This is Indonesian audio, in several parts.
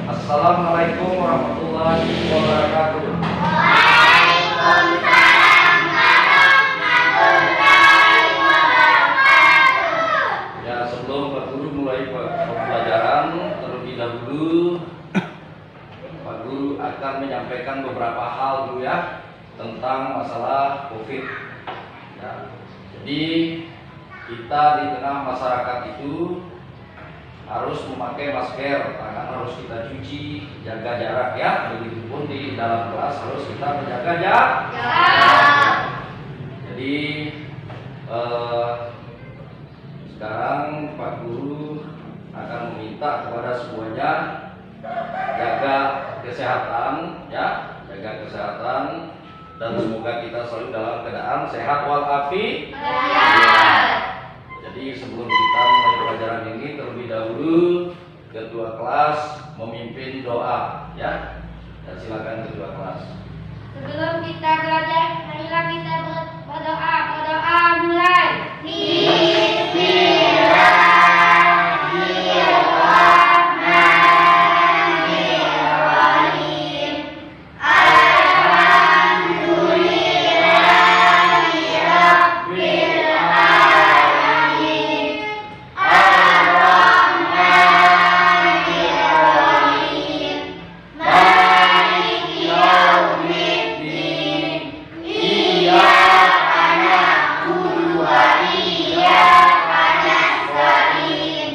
Assalamualaikum warahmatullahi wabarakatuh. Waalaikumsalam warahmatullahi wabarakatuh. Ya, sebelum Pak Guru mulai pembelajaran, terlebih dahulu Pak Guru akan menyampaikan beberapa hal dulu ya tentang masalah COVID. Ya, jadi kita di tengah masyarakat itu harus memakai masker, tangan harus kita cuci, jaga jarak ya. Begitupun di dalam kelas harus kita menjaga jarak. Jadi sekarang Pak Guru akan meminta kepada semuanya jaga kesehatan ya, jaga kesehatan dan semoga kita selalu dalam keadaan sehat walafiat. Jadi sebelum kita mulai pelajaran ini, terlebih dahulu ketua kelas memimpin doa ya. Dan silakan ketua kelas. Sebelum kita belajar, marilah kita berdoa. Berdoa mulai. Bismillahirrahmanirrahim. Alhamdulillahirabbil alamin. Ar-Rahmanirrahim. Maliki yaumiddin. Iyyaka na'budu wa iyyaka nasta'in.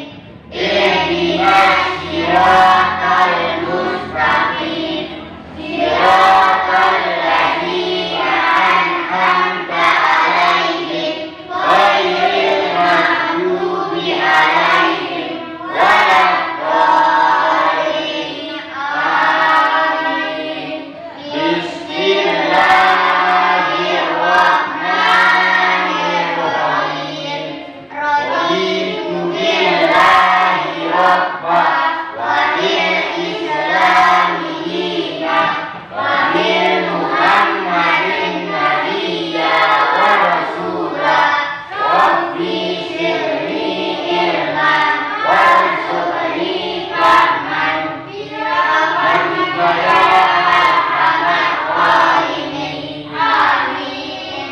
Ihdinas siratal mustaqim. Siratal ladzina an'amta 'alaihim ghairil maghdubi 'alaihim waladdallin. Amin. Bismillahirrahmanirrahim. Raditu billahi rabbah wa bil islami dinan wa bil muhammadin nabiyya wa rasulah. Rabbi sirni ilman warzuqni fahman birahmatika ya arhamar rahimin. Amin.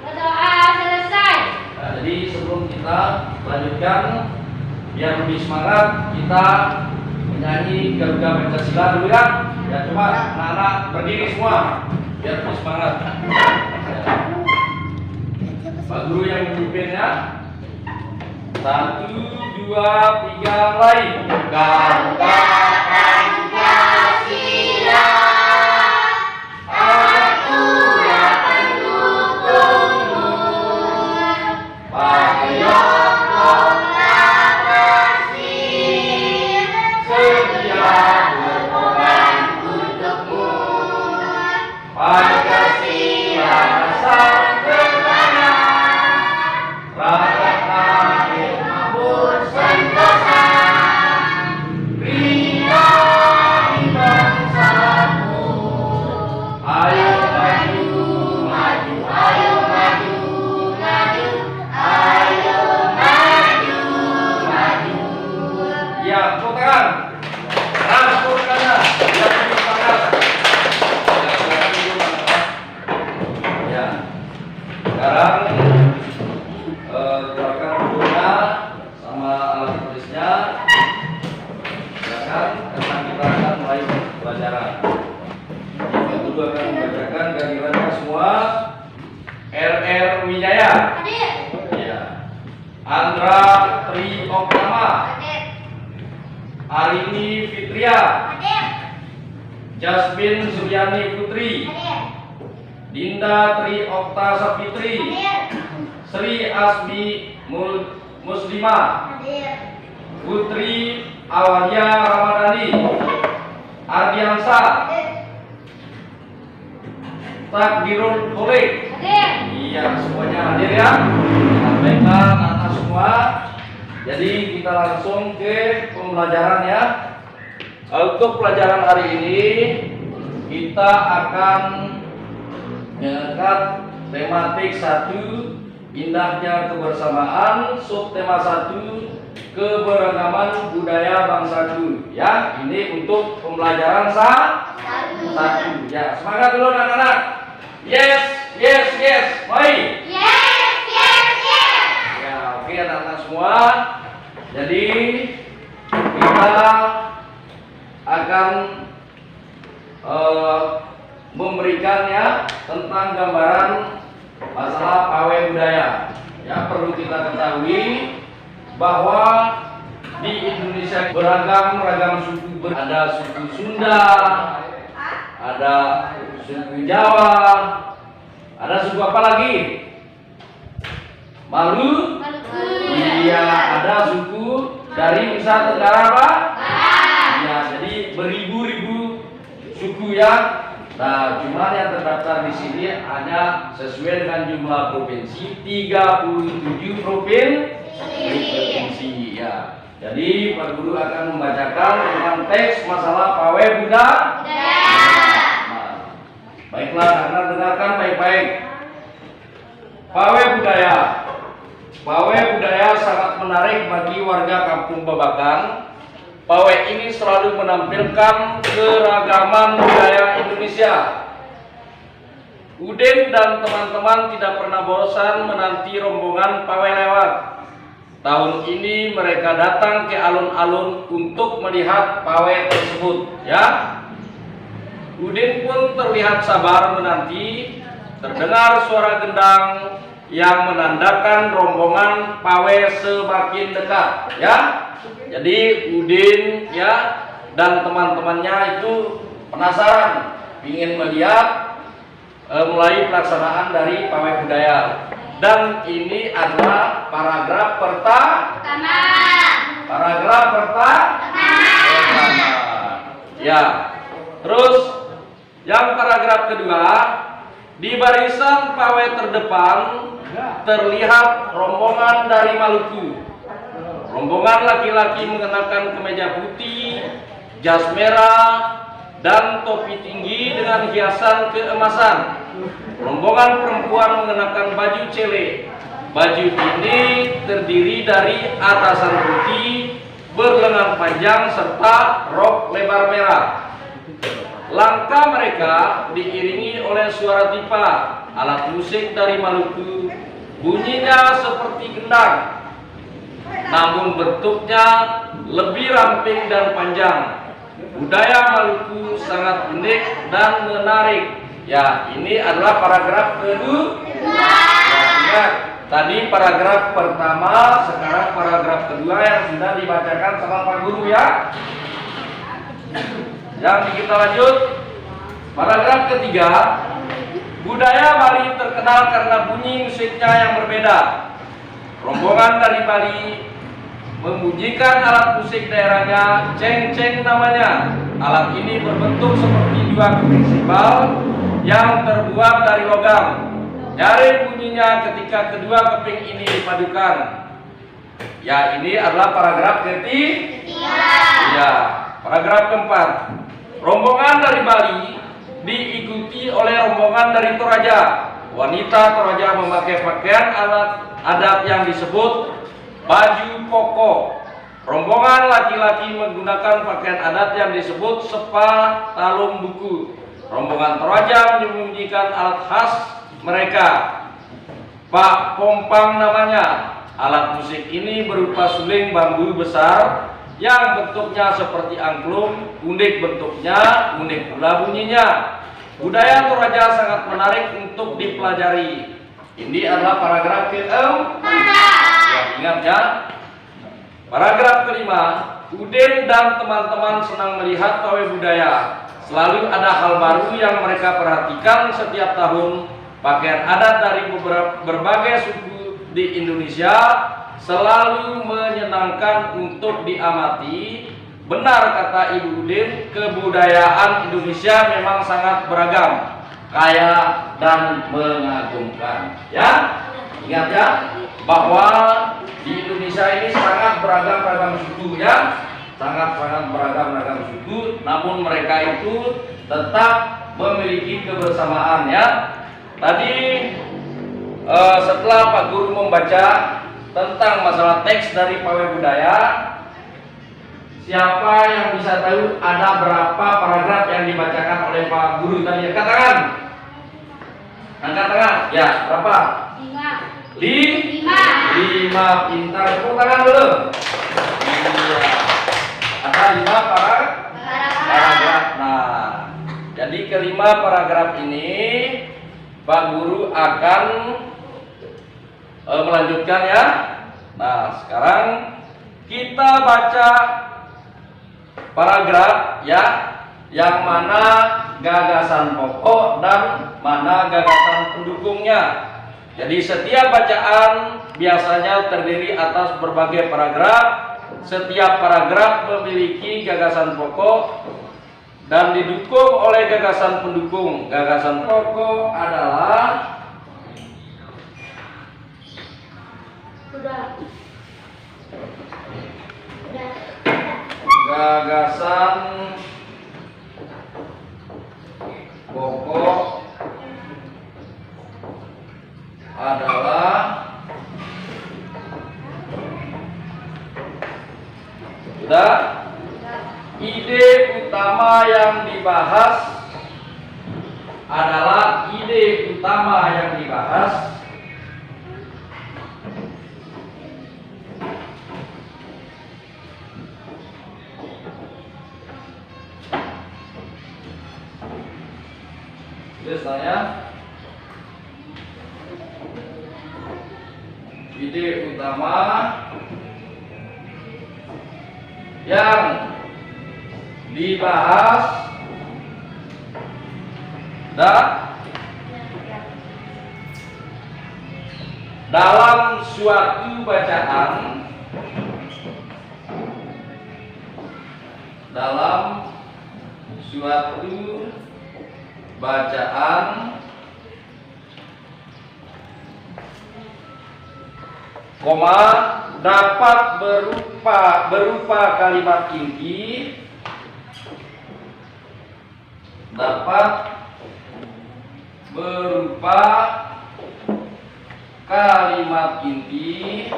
Berdoa selesai. Nah, jadi sebelum kita lanjutkan, biar lebih semangat kita menyanyi Garuda Pancasila dulu ya. Ya, coba anak-anak berdiri semua biar lebih semangat. Ya. Pak Guru yang memimpinnya. 1, 2, 3, mulai. Garuda Pancasila, aku yang pendukungmu. Payung proklamasi, setia berkorban untukmu. Pancasila sang kemenangan, rakyat lahir makmur sentosa. Rinai bangsaku, ayo maju, maju, ayo maju, maju, ayo maju, maju. Ya, tepuk tangan. Keras tepuk tangan. Biar lebih semangat. Ya, silakan dulu, anak-anak. Ya. Sekarang keluarkan bukunya sama alat tulisnya. Silakan, karena kita akan mulai pelajaran. Yang kedua akan membacakan gilirannya semua. RR Wijaya. Hadir. Ya. Andra Tri Oktama. Hadir. Arini Fitria. Hadir. Jasmine Suryani Putri. Hadir. Dinda Tri Okta Sapitri. Hadir. Sri Asmi Muslimah. Hadir. Putri Awalia Ramadhani. Ardiansa. Hadir. Takdirul Kholik. Hadir. Iya, semuanya hadir ya. Sampaikan anak semua. Jadi kita langsung ke pembelajaran ya. Untuk pelajaran hari ini kita akan mengangkat tematik 1, indahnya kebersamaan. Subtema 1, keberagaman budaya bangsaku. Ya, ini untuk pembelajaran satu. Ya, semangat dulu anak-anak. Yes, yes, yes. Mai. Yes, yes, yes. Ya, oke anak-anak semua. Jadi kita akan memberikannya tentang gambaran masalah pawai budaya. Ya, perlu kita ketahui bahwa di Indonesia beragam suku, ada suku Sunda, ada suku Jawa, ada suku apa lagi? Maluku. Iya, ada suku dari Nusa Tenggara apa? Ya, jadi beribu-ribu suku ya. Nah, cuma yang terdaftar di sini hanya sesuai dengan jumlah provinsi, 37 provinsi ya. Jadi Pak Guru akan membacakan tentang teks masalah pawai budaya. Nah, baiklah, karena dengarkan baik-baik. Pawai budaya. Pawai budaya sangat menarik bagi warga Kampung Babakan. Pawai ini selalu menampilkan keragaman budaya Indonesia. Udin dan teman-teman tidak pernah bosan menanti rombongan pawai lewat. Tahun ini mereka datang ke alun-alun untuk melihat pawai tersebut, ya. Udin pun terlihat sabar menanti. Terdengar suara gendang yang menandakan rombongan pawai semakin dekat, ya. Jadi Udin ya dan teman-temannya itu penasaran, ingin melihat mulai pelaksanaan dari pawai budaya. Dan ini adalah paragraf pertama. Ya. Terus yang paragraf kedua, di barisan pawai terdepan terlihat rombongan dari Maluku. Rombongan laki-laki mengenakan kemeja putih, jas merah, dan topi tinggi dengan hiasan keemasan. Rombongan perempuan mengenakan baju cele. Baju ini terdiri dari atasan putih berlengan panjang serta rok lebar merah. Langkah mereka diiringi oleh suara tipa, alat musik dari Maluku. Bunyinya seperti gendang, namun bentuknya lebih ramping dan panjang. Budaya Maluku sangat unik dan menarik. Ya, ini adalah paragraf kedua. Ya, ingat, tadi paragraf pertama, sekarang paragraf kedua yang sudah dibacakan sama Pak Guru ya. Yang kita lanjut, paragraf ketiga. Budaya Bali terkenal karena bunyi musiknya yang berbeda. Rombongan dari Bali membunyikan alat musik daerahnya, ceng-ceng namanya. Alat ini berbentuk seperti dua keping simbal yang terbuat dari logam. Dari bunyinya ketika kedua keping ini dipadukan. Ya, ini adalah paragraf ketiga. Ya, paragraf keempat. Rombongan dari Bali diikuti oleh rombongan dari Toraja. Wanita Toraja memakai pakaian adat yang disebut baju koko. Rombongan laki-laki menggunakan pakaian adat yang disebut sepa talung buku. Rombongan Toraja menyembunyikan alat khas mereka, Pak Pompang namanya. Alat musik ini berupa suling bambu besar yang bentuknya seperti angklung, unik bentuknya, unik pula bunyinya. Budaya Toraja sangat menarik untuk dipelajari. Ini adalah paragraf keempat. Ya, ingat ya. Paragraf kelima, Udin dan teman-teman senang melihat pawai budaya. Selalu ada hal baru yang mereka perhatikan setiap tahun. Pakaian adat dari berbagai suku di Indonesia selalu menyenangkan untuk diamati. Benar kata Ibu Udin, kebudayaan Indonesia memang sangat beragam, kaya dan mengagumkan. Ya, ingat ya, bahwa di Indonesia ini sangat beragam suku ya, sangat beragam suku. Namun mereka itu tetap memiliki kebersamaan ya. Tadi setelah Pak Guru membaca tentang masalah teks dari pawai budaya. Siapa yang bisa tahu ada berapa paragraf yang dibacakan oleh Pak Guru tadi? Angkat tangan. Angkat tangan. Ya, berapa? 5. 5. Pintar. Tepuk tangan dulu. Iya. Ada 5 paragraf. Nah, jadi kelima paragraf ini Pak Guru akan melanjutkan ya. Nah, sekarang kita baca paragraf ya, yang mana gagasan pokok dan mana gagasan pendukungnya. Jadi setiap bacaan biasanya terdiri atas berbagai paragraf. Setiap paragraf memiliki gagasan pokok dan didukung oleh gagasan pendukung. Gagasan pokok adalah gagasan pokok adalah sudah ide utama yang dibahas adalah ide utama yang dibahas biasanya ide utama yang dibahas dalam suatu bacaan, koma, dapat berupa kalimat inti, dapat berupa kalimat inti,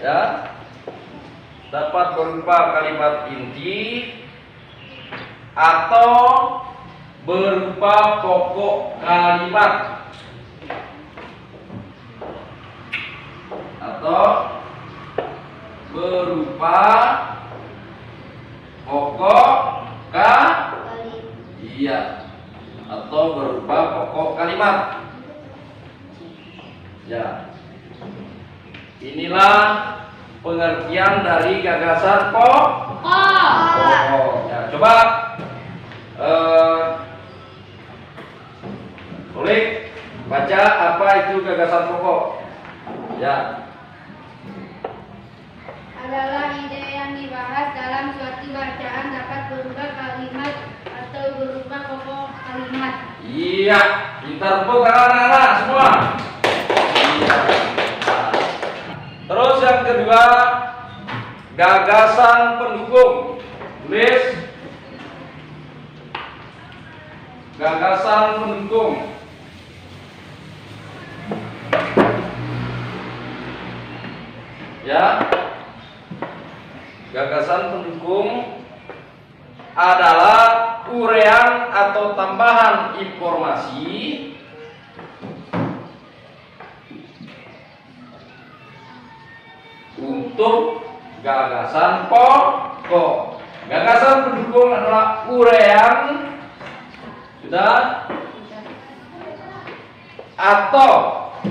ya, dapat berupa kalimat inti atau berupa pokok kalimat atau berupa pokok iya atau berupa pokok kalimat. Ya, inilah pengertian dari gagasan pokok. Ya, coba boleh baca apa itu gagasan pokok. Ya, adalah ide yang dibahas dalam suatu bacaan, dapat berupa kalimat atau berupa pokok kalimat. Iya, kita tepuk tangan anak-anak semua. Iya. Terus yang kedua, gagasan pendukung. Tulis gagasan pendukung. Ya, gagasan pendukung adalah uraian atau tambahan informasi untuk gagasan pokok. Gagasan pendukung adalah uraian sudah atau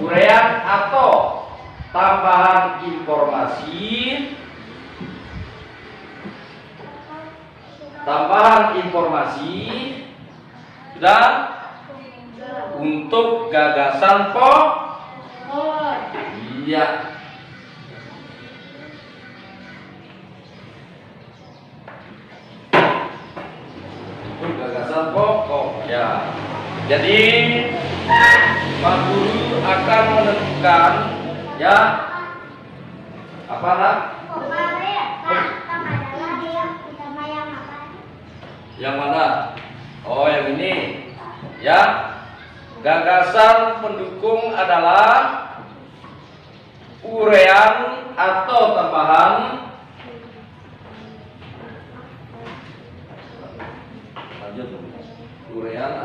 uraian atau tambahan informasi sudah untuk gagasan pokok. Iya. Untuk gagasan pokok. Ya. Jadi Pak Guru akan menentukan ya apa nak? Yang mana? Oh, yang ini. Ya. Gagasan pendukung adalah uraian atau tambahan uraian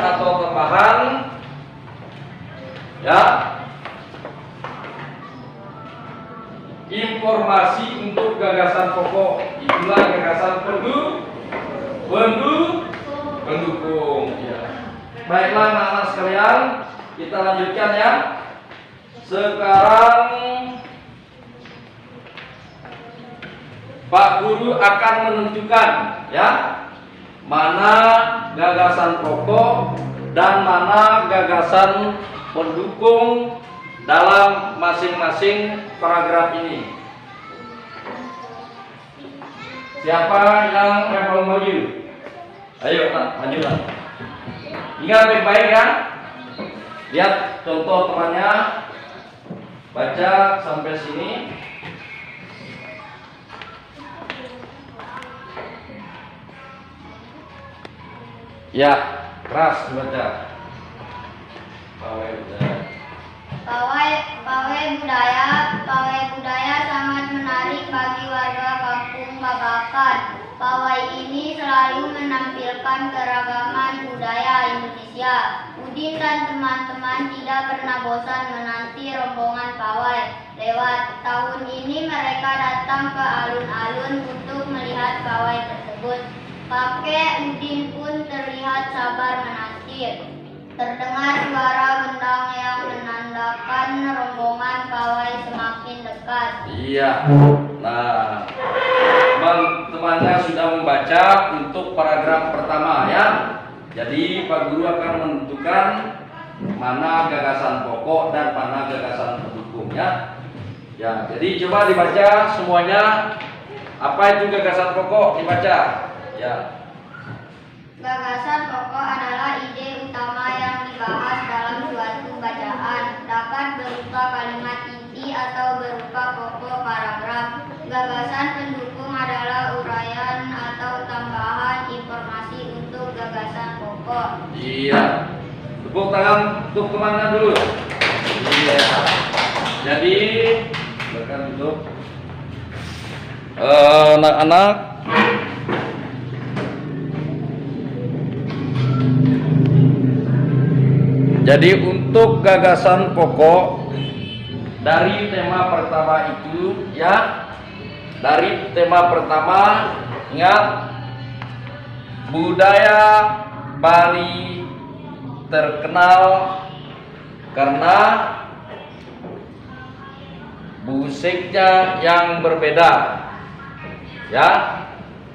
atau tambahan ya informasi untuk gagasan pokok, itulah gagasan pendukung ya. Baiklah anak-anak sekalian, kita lanjutkan ya. Sekarang Pak Guru akan menentukan ya mana gagasan pokok dan mana gagasan pendukung dalam masing-masing paragraf ini. Siapa yang mau maju? Ayo, majulah. Ingat baik-baik ya. Lihat contoh temannya. Baca sampai sini. Ya, keras dibaca. Pawai budaya sangat menarik bagi warga kampung Babakan. Pawai ini selalu menampilkan keragaman budaya Indonesia. Udin dan teman-teman tidak pernah bosan menanti rombongan pawai lewat. Tahun ini mereka datang ke alun-alun untuk melihat pawai tersebut. Kakek Udin pun terlihat sabar menanti. Terdengar suara gendang yang menandakan rombongan pawai semakin dekat. Iya. Nah, teman-temannya sudah membaca untuk paragraf pertama ya. Jadi Pak Guru akan menentukan mana gagasan pokok dan mana gagasan pendukung ya. Ya, jadi coba dibaca semuanya. Apa itu gagasan pokok? Dibaca. Ya. Gagasan pokok adalah ide utama yang dibahas dalam suatu bacaan, dapat berupa kalimat inti atau berupa pokok paragraf. Gagasan pendukung adalah uraian atau tambahan informasi untuk gagasan pokok. Iya. Tepuk tangan untuk temannya dulu. Iya. Jadi, silakan duduk. Anak-anak. Jadi untuk gagasan pokok dari tema pertama itu ya, dari tema pertama ingat budaya Bali terkenal karena musiknya yang berbeda ya.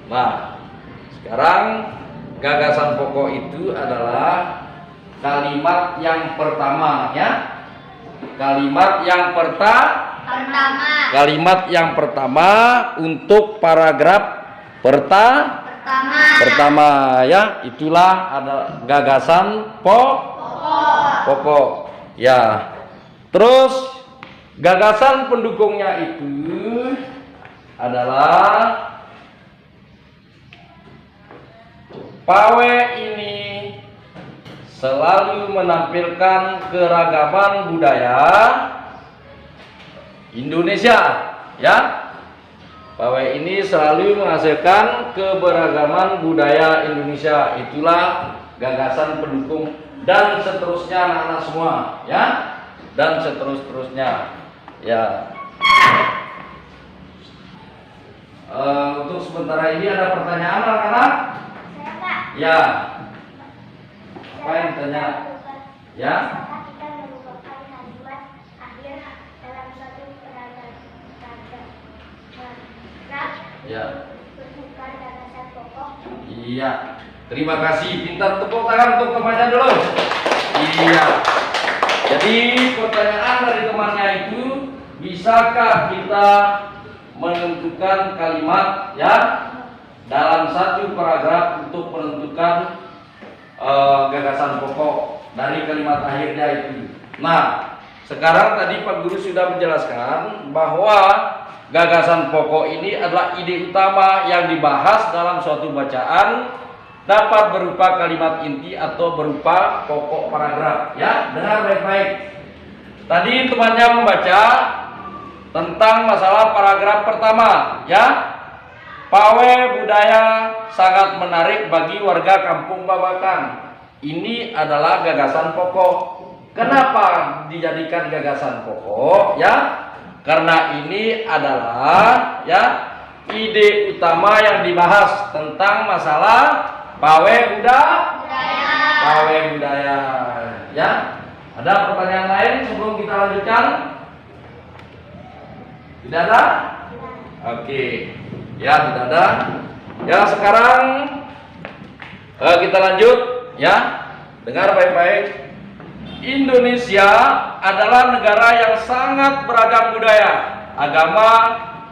Nah, sekarang gagasan pokok itu adalah kalimat yang pertama ya. Kalimat yang pertama untuk paragraf pertama ya. Itulah ada gagasan pokok ya. Terus gagasan pendukungnya itu adalah pawai ini selalu menampilkan keragaman budaya Indonesia ya. Pawai ini selalu menghasilkan keberagaman budaya Indonesia. Itulah gagasan pendukung dan seterusnya anak-anak semua ya. Dan seterusnya ya. Untuk sementara ini ada pertanyaan anak-anak? Ya. Apa yang tanya? Ya. Ya. Iya. Terima kasih. Pintar tepuk tangan untuk temannya dulu. Iya. Jadi pertanyaan dari temannya itu, bisakah kita menentukan kalimat ya dalam satu paragraf untuk menentukan gagasan pokok dari kalimat akhirnya itu. Nah, sekarang tadi Pak Guru sudah menjelaskan bahwa gagasan pokok ini adalah ide utama yang dibahas dalam suatu bacaan, dapat berupa kalimat inti atau berupa pokok paragraf. Ya, dengar baik-baik. Tadi temannya membaca tentang masalah paragraf pertama, ya. Pawai budaya sangat menarik bagi warga Kampung Babakan. Ini adalah gagasan pokok. Kenapa dijadikan gagasan pokok? Ya, karena ini adalah ya ide utama yang dibahas tentang masalah pawai budaya. Ya, ada pertanyaan lain sebelum kita lanjutkan? Tidak ada? Oke. Ya, tidak ada. Ya, sekarang kita lanjut ya. Dengar baik-baik. Indonesia adalah negara yang sangat beragam budaya, agama,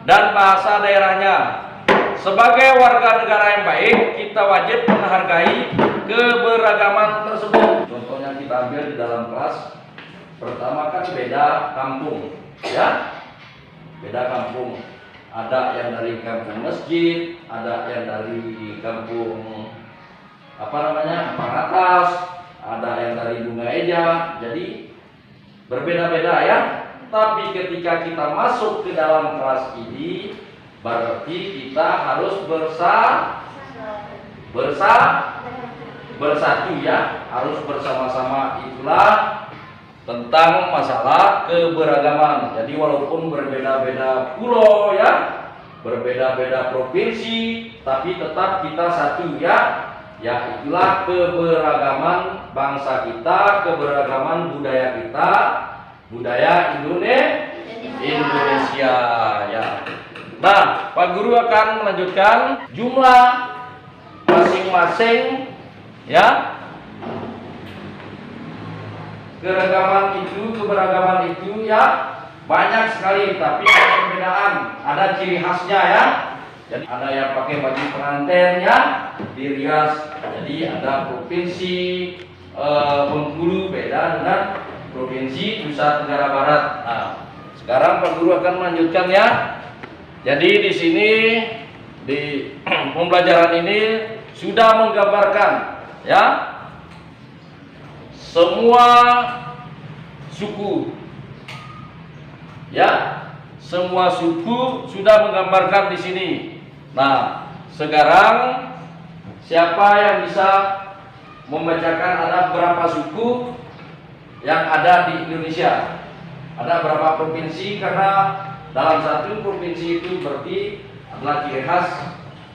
dan bahasa daerahnya. Sebagai warga negara yang baik, kita wajib menghargai keberagaman tersebut. Contohnya kita ambil di dalam kelas. Pertama kan beda kampung, ya. Beda kampung. Ada yang dari kampung masjid, ada yang dari kampung Atas, ada yang dari Bunga Eja. Jadi berbeda-beda ya. Tapi ketika kita masuk ke dalam kelas ini, berarti kita harus bersatu ya, harus bersama-sama. Itulah tentang masalah keberagaman. Jadi walaupun berbeda-beda pulau ya, berbeda-beda provinsi, tapi tetap kita satu ya. Ya, itulah keberagaman bangsa kita, keberagaman budaya kita, budaya Indonesia ya. Nah, Pak Guru akan melanjutkan jumlah masing-masing ya. Keberagaman itu ya banyak sekali, tapi ada perbedaan, ada ciri khasnya ya. Jadi ada yang pakai baju pengantin ya, dirias. Jadi ada provinsi Bengkulu beda dengan provinsi Nusa Tenggara Barat. Nah, sekarang Pak Guru akan melanjutkan ya. Jadi di sini di pembelajaran ini sudah menggambarkan ya semua suku ya, semua suku sudah menggambarkan di sini. Nah, sekarang siapa yang bisa membacakan ada berapa suku yang ada di Indonesia? Ada berapa provinsi? Karena dalam satu provinsi itu berarti adalah ciri khas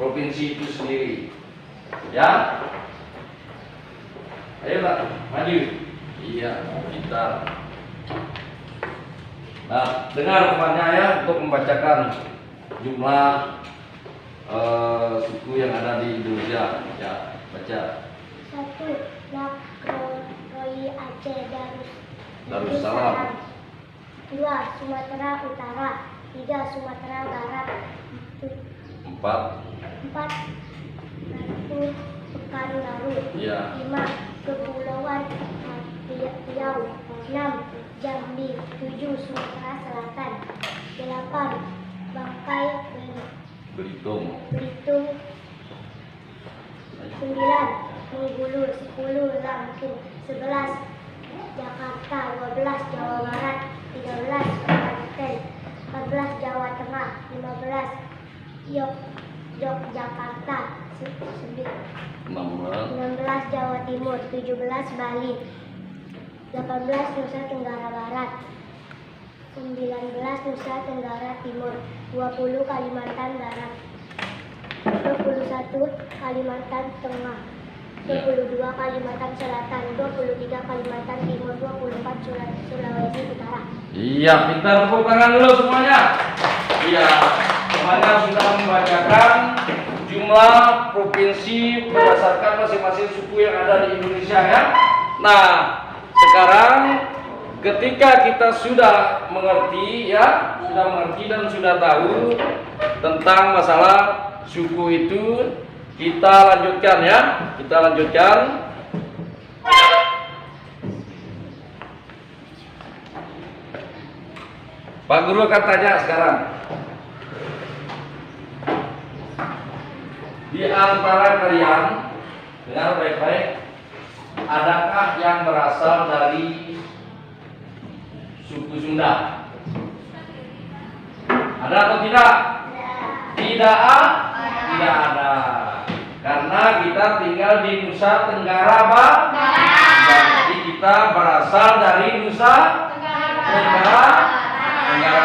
provinsi itu sendiri. Ya. Ayo Pak, maju. Iya, kita. Nah, dengar temannya ya untuk membacakan jumlah suku yang ada di Indonesia. Ya, baca. 1. Nakroi Aceh Darussalam. 2. Sumatera Utara. 3. Sumatera Barat. 4. 4. Pekanbaru. Ya. 5. Kepulauan Riau. 6. Jambi. 7. Sumatera Selatan. 8. Bangkai Belitung. 9. Bengkulu. 10. Lampung. 11. Jakarta. 12. Jawa Barat. 13. Banten. 14. Jawa Tengah. 15. Yogyakarta. 16. Jawa Timur. 17. Bali. 18. Nusa Tenggara Barat. 19. Nusa Tenggara Timur. 20. Kalimantan Barat. 21. Kalimantan Tengah. 22. Kalimantan Selatan. 23. Kalimantan Timur. 24. Sulawesi Utara. Iya, pintar, tepuk tangan dulu semuanya. Iya, semuanya sudah membacakan jumlah provinsi berdasarkan masing-masing suku yang ada di Indonesia ya. Nah, sekarang ketika kita sudah mengerti ya, dan sudah tahu tentang masalah suku itu, kita lanjutkan ya. Kita lanjutkan. Pak Guru akan tanya sekarang. Di antara kalian Dengar baik-baik. Adakah yang berasal dari suku Sunda? Ada atau tidak? Tidak ada. Karena kita tinggal di Nusa Tenggara Barat. Jadi kita berasal dari Nusa Tenggara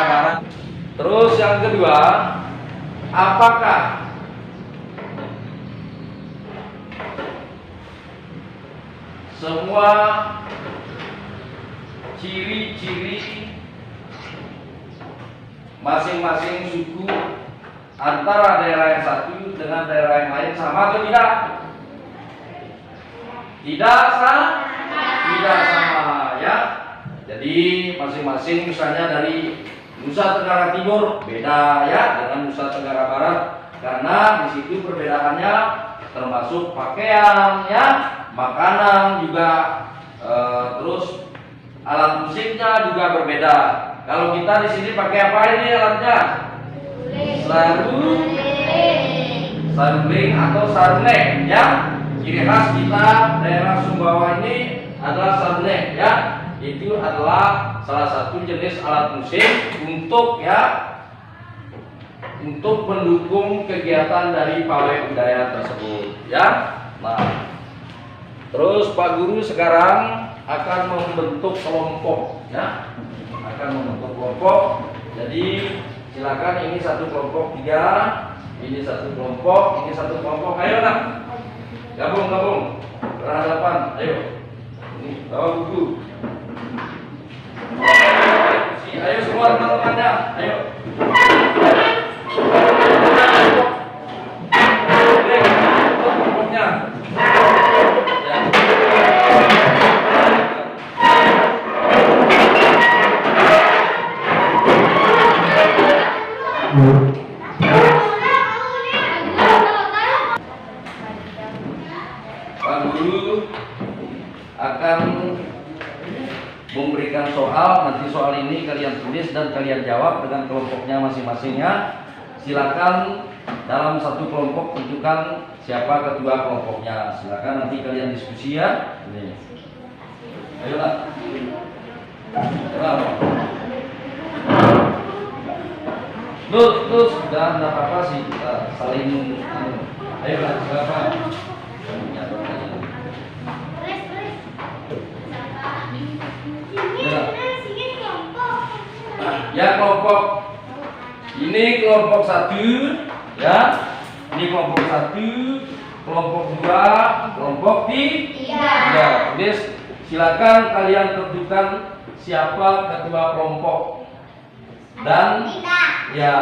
Barat. Terus yang kedua, apakah semua ciri-ciri masing-masing suku antara daerah yang satu dengan daerah yang lain sama atau tidak? Tidak sama ya. Jadi masing-masing misalnya dari Nusa Tenggara Timur beda ya dengan Nusa Tenggara Barat, karena di situ perbedaannya termasuk pakaian ya, makanan juga, terus alat musiknya juga berbeda. Kalau kita di sini pakai apa ini alatnya? Saruling atau sarung ya. Ciri khas kita daerah Sumbawa ini adalah sarung ya. Itu adalah salah satu jenis alat musik untuk mendukung kegiatan dari pawai budaya tersebut ya. Nah, terus Pak Guru sekarang akan membentuk kelompok ya. Jadi silakan, ini satu kelompok 3, ini satu kelompok, ini satu kelompok. Ayo nak, gabung berhadapan. Ayo, ini bawa buku. Ayo semua teman-temannya, ayo. Kelompoknya. Pak Guru akan memberikan soal. Nanti soal ini kalian tulis dan kalian jawab dengan kelompoknya masing-masingnya. Silakan dalam satu kelompok tentukan siapa ketua kelompoknya. Silakan nanti kalian diskusi ya. Ini. Ayolah. Terus dan tidak apa-apa sih, kita saling. Ayolah, silakan. Ya, kelompok ini kelompok 1 ya. Ini kelompok 1, kelompok 2, kelompok 3. Jadi silakan kalian tentukan siapa ketua kelompok dan ya,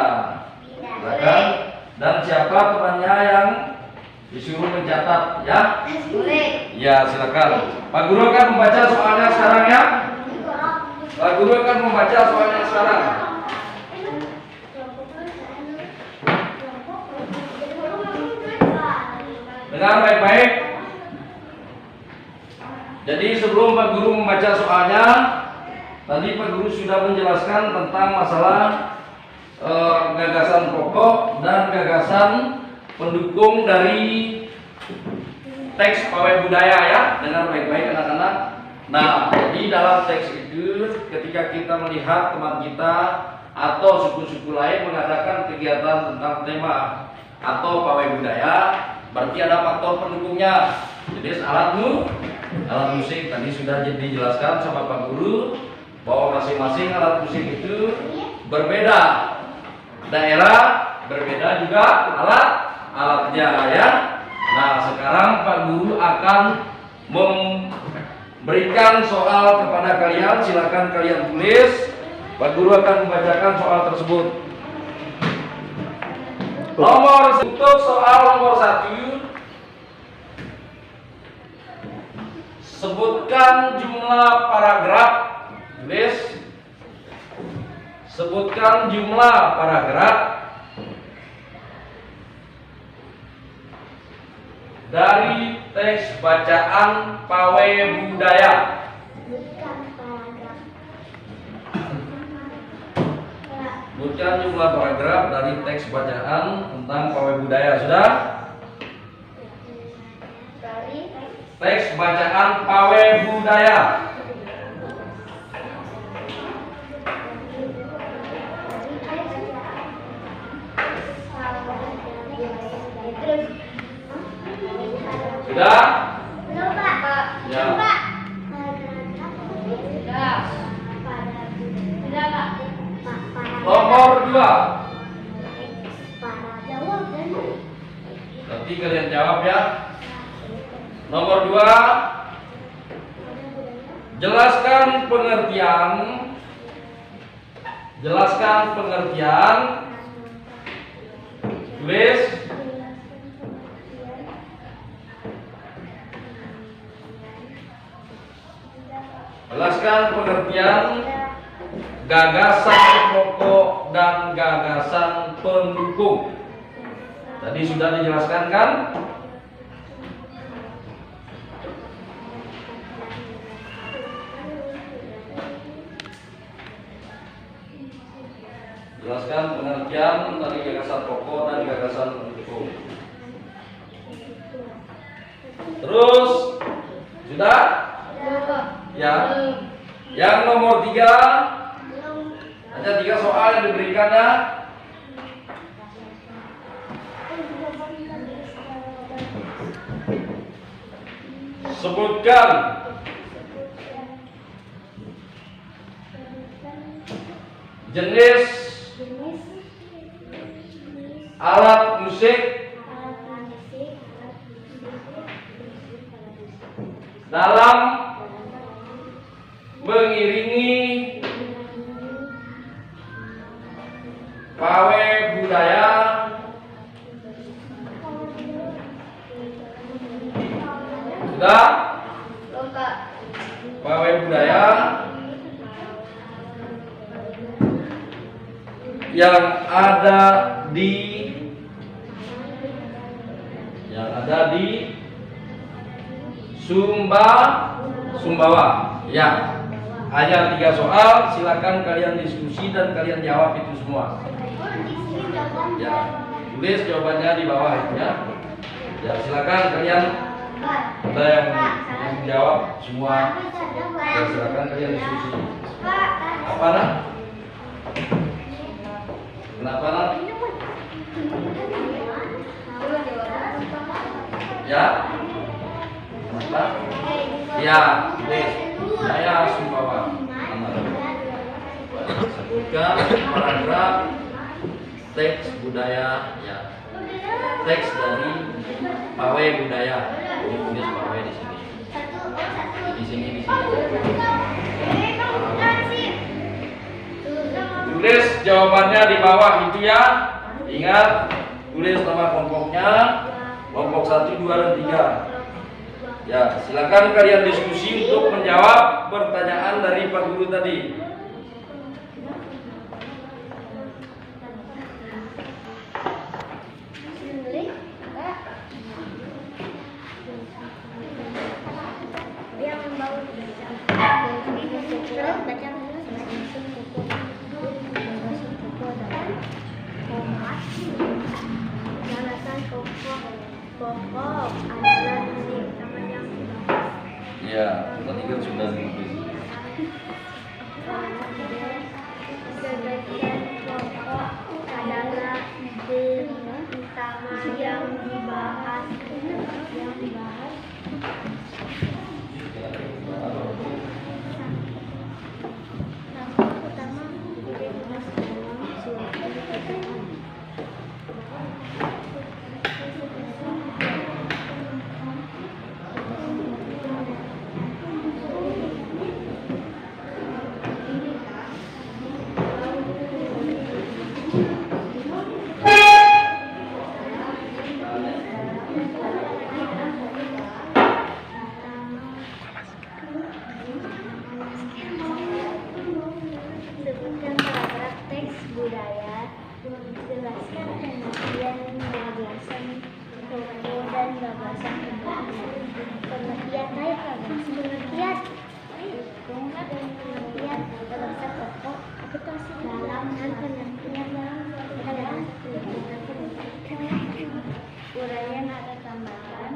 silakan, dan siapa temannya yang disuruh mencatat ya. Ya, silakan. Pak Guru akan membaca soalnya sekarang ya. Pak Guru akan membaca soalnya sekarang. Dengar baik-baik. Jadi sebelum Pak Guru membaca soalnya, tadi Pak Guru sudah menjelaskan tentang masalah gagasan pokok dan gagasan pendukung dari teks pawai budaya ya. Dengar baik-baik anak-anak. Nah, jadi dalam teks itu ketika kita melihat teman kita atau suku-suku lain mengadakan kegiatan tentang tema atau pawai budaya, berarti ada faktor pendukungnya. Jadi alat musik tadi sudah dijelaskan sama Pak Guru bahwa masing-masing alat musik itu berbeda. Daerah berbeda juga alatnya ya. Nah, sekarang Pak Guru akan memberikan soal kepada kalian. Silakan kalian tulis. Pak Guru akan membacakan soal tersebut. Untuk soal nomor 1, sebutkan jumlah paragraf. Tulis. Sebutkan jumlah paragraf dari teks bacaan pawai budaya. Sebutkan jumlah paragraf dari teks bacaan tentang pawai budaya. Sudah? Dari teks bacaan Pawai Budaya. Sudah? Belum, Pak. Ya. Pak. Sudah. Sudah, Pak. Nomor 2. Jawab dan Nanti kalian jawab ya. Nomor 2. Jelaskan pengertian. Jelaskan pengertian. Tulis. Jelaskan pengertian gagasan pokok dan gagasan pendukung. Tadi sudah dijelaskan kan? Jelaskan pengertian dari gagasan pokok dan gagasan pendukung. Terus sudah? Ya. Yang nomor 3, ada 3 soal yang diberikan ya. Sebutkan jenis alat musik dalam mengiringi pawai budaya sudah. Pawai budaya yang ada di Sumbawa ya. Hanya 3 soal, silakan kalian diskusi dan kalian jawab itu semua. Ya, tulis jawabannya di bawah itu ya. Ya, silakan kalian ada yang menjawab semua. Ya, silakan kalian diskusi. Apa nak? Kenapa nak? Ya? Kenapa? Ya, tulis. Saya Sumbawa. Sebutkan paragraf teks budaya ya. Teks dari pawai budaya. Ini tulis pawai di sini. Di sini. Tulis jawabannya di bawah itu ya. Ingat, tulis nama kelompoknya. Kelompok 1, 2, dan 3. Ya, silakan kalian diskusi untuk menjawab pertanyaan dari Pak Guru tadi. Pokok adalah musik namanya. Ya, tadi kan sudah ditulis. Gagasan pokok adalah ide utama yang dibahas. Sebutkan paragraf teks budaya. Jelaskan pengertian gagasan pokok dan gagasan pendukung. Pengertian gagasan pokok dalam uraian ada tambahan.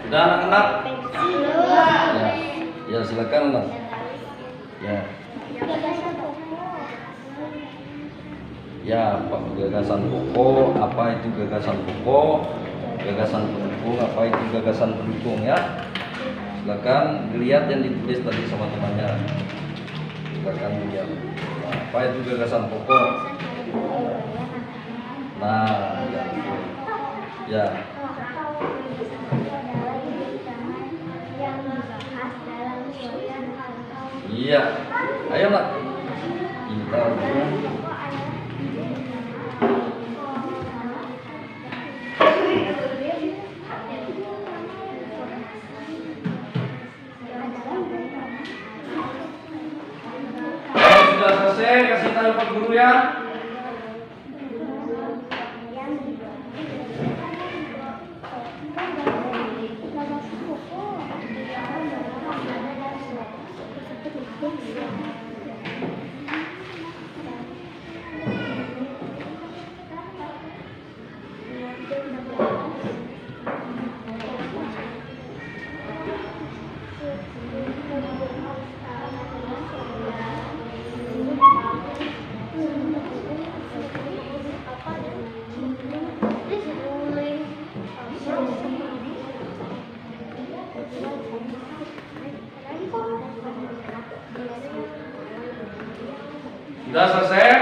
Sudah anak-anak? Ya, silakan anak. Ya. Ya, Pak, gagasan pokok, apa itu gagasan pokok? Gagasan pendukung, apa itu gagasan pendukung ya? Silakan dilihat yang ditulis tadi sama temannya. Silakan dilihat. Nah, apa itu gagasan pokok? Nah, ya. Ya. Iya. Ayo, Nak. Pintar. Sudah selesai, kasih tahu Pak Guru ya. Sudah selesai?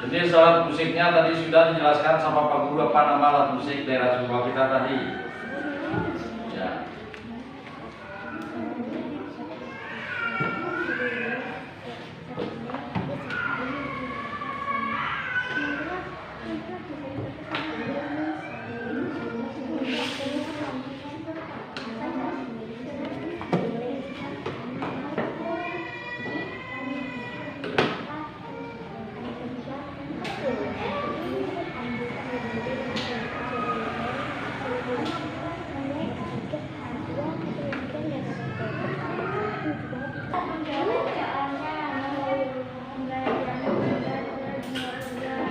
Jadi alat musiknya tadi sudah dijelaskan sama Pak Guru apa nama alat musik daerah Sumba kita tadi. Ya.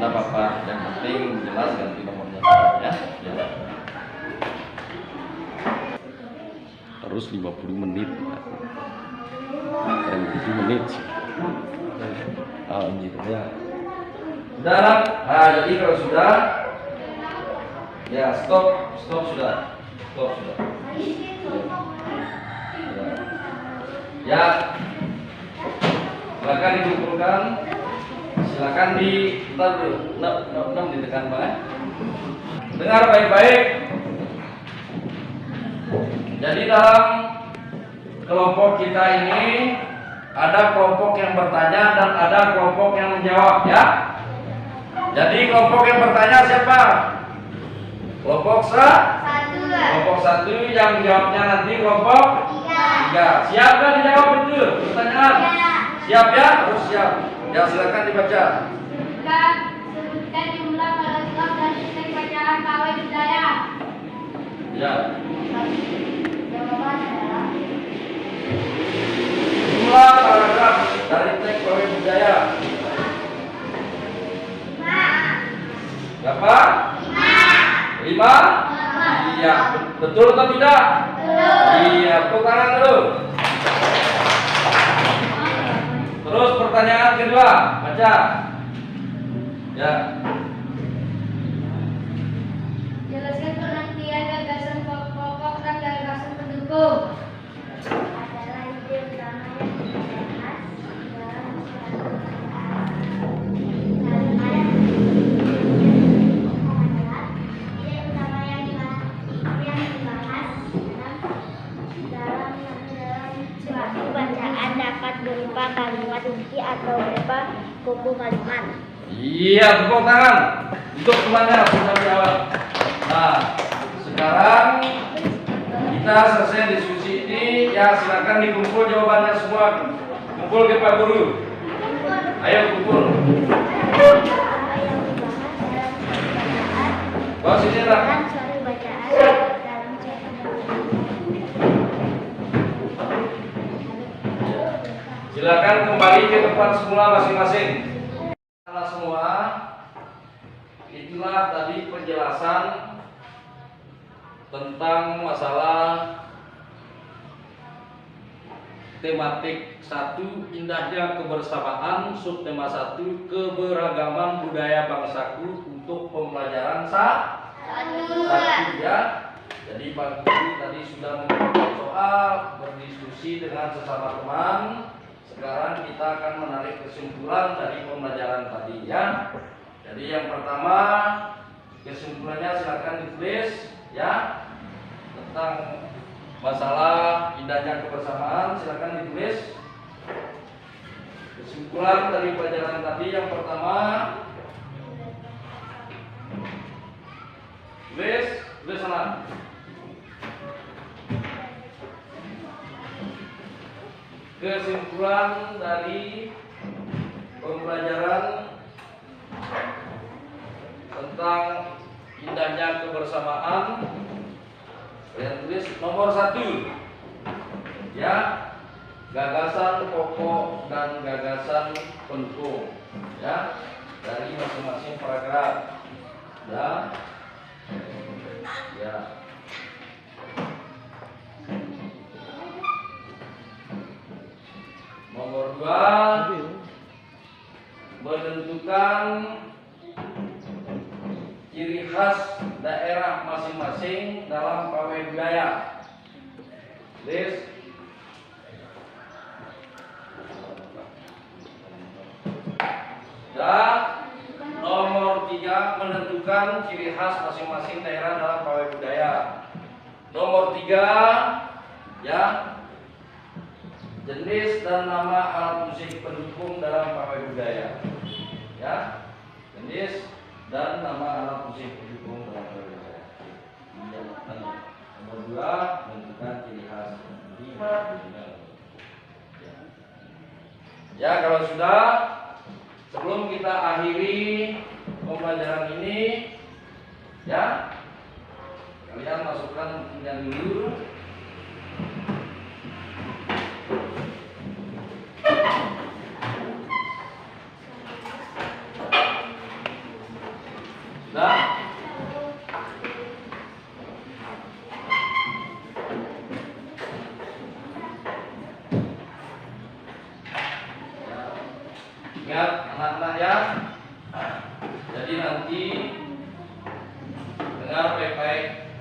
Tidak apa-apa, yang penting jelas ganti nomornya ya. Ya. Terus 50 menit. Dan 7 menit. Gitu ya. Sudah, Nak? Nah, jadi kalau sudah ya stop sudah. Stop sudah. Ya. Silakan dikumpulkan. Silakan ditekan Pak. Dengar baik-baik. Jadi dalam kelompok kita ini ada kelompok yang bertanya dan ada kelompok yang menjawab ya. Jadi kelompok yang bertanya siapa? Kelompok Satu. Kelompok 1 yang jawabnya nanti kelompok 3. Siap kan dijawab itu pertanyaan? Siap ya? Harus siap. Ya silakan dibaca. Sebutkan jumlah paragraf dari teks bacaan pawai budaya. Ya. Jawaban adalah Jumlah paragraf dari teks pawai budaya. 5. Berapa? 5. Iya. Betul atau tidak? Betul. Iya. Tepuk tangan dulu. Terus pertanyaan kedua, baca. Ya. Jelaskan pengertian gagasan pokok dan gagasan pendukung. Adalah ide utama yang dibahas dalam suatu ide utama yang dibahas dalam suatu bacaan dapat berupa kalimat kunci atau berupa kuku kalimat. Iya, tepuk tangan untuk semuanya sudah menjawab. Nah, sekarang kita selesai diskusi ini. Ya, silakan dikumpul jawabannya semua. Kumpul ke Pak Guru. Ayo kumpul. Bawa sini lah. Suara bacaan dalam cetak. Silakan kembali ke tempat semula masing-masing. Salah semua, itulah tadi penjelasan tentang masalah tematik 1 indahnya kebersamaan, subtema 1 keberagaman budaya bangsaku untuk pembelajaran satu ya. Jadi Pak Guru tadi sudah membuat soal, berdiskusi dengan sesama teman. Sekarang kita akan menarik kesimpulan dari pembelajaran tadi ya. Jadi yang pertama, kesimpulannya silakan ditulis ya, tentang masalah indahnya kebersamaan. Silakan ditulis kesimpulan dari pelajaran tadi. Yang pertama, tulis sana. Kesimpulan dari pembelajaran tentang indahnya kebersamaan, kalian tulis nomor 1 ya, gagasan pokok dan gagasan pendukung ya, dari masing-masing paragraf ya. Nomor 2, menentukan ciri khas daerah masing-masing dalam pawai budaya. Tulis. Dan nomor 3, menentukan ciri khas masing-masing daerah dalam pawai budaya. Nomor 3 ya, jenis dan nama alat musik pendukung dalam pawai budaya ya, jenis dan nama alat musik pendukung dalam pawai budaya. Nomor 2, menentukan ciri khas ya. Kalau sudah, sebelum kita akhiri pembelajaran ini ya, kalian masukkan bukunya dulu. Nah, ingat anak-anak ya, jadi nanti dengar baik-baik.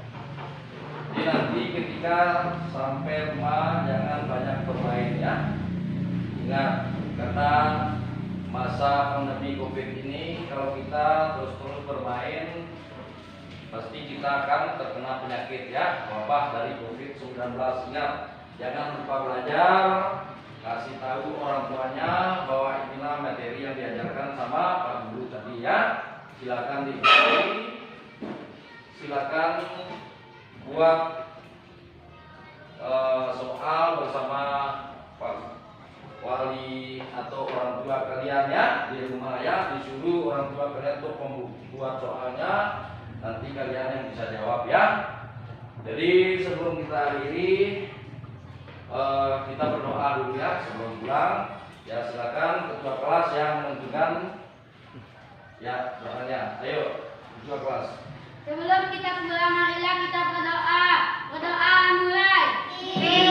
Jadi nanti ketika sampai rumah jangan banyak bermain ya. Ingat, karena masa pandemi COVID ini kalau kita terus-terus bermain pasti kita akan terkena penyakit ya, wabah dari COVID-19. Ingat, jangan lupa belajar, kasih tahu orang tuanya bahwa inilah materi yang diajarkan sama Pak Guru tadi ya. Silakan diikuti, silakan buat soal bersama Pak Wali atau orang tua kalian ya di rumah ya, disuruh orang tua kalian untuk membuat soalnya, nanti kalian yang bisa jawab ya. Jadi sebelum kita akhiri, kita berdoa dulu ya sebelum pulang ya. Silakan ketua kelas yang menentukan ya doanya. Ayo ketua kelas. Sebelum kita pulang, marilah kita berdoa. Berdoa mulai. Iya,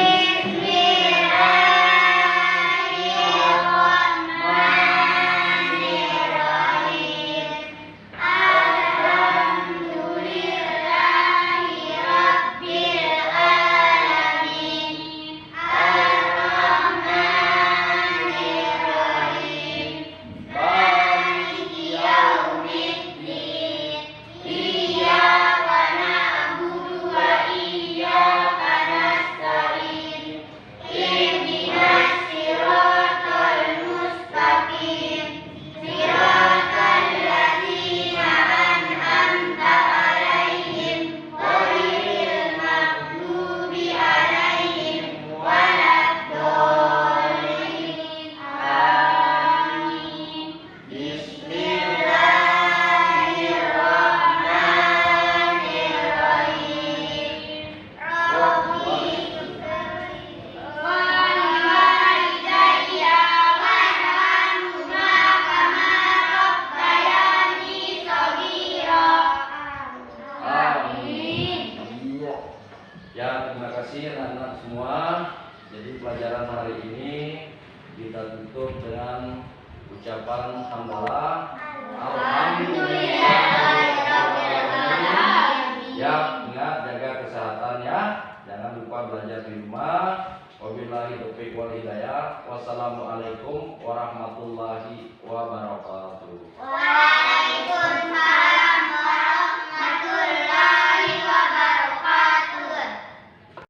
mustaqim. Siratal ladzina an'amta 'alaihim ghairil maghdubi 'alaihim waladdallin. Amin. Bismillahirrahmanirrahim. Rabbi waliwalidayya warhamhuma kama rabbayani shaghira. Amin. Iya. Ya, terima kasih anak-anak semua. Jadi pelajaran hari ini kita tutup dengan ucapan hamdalah. Alhamdulillahirrahmanirrahim. Ya, ingat jaga kesehatan ya. Jangan lupa belajar di rumah. Wabillahi taufiq wal hidayah. Wassalamualaikum warahmatullahi wabarakatuh. Waalaikumsalam.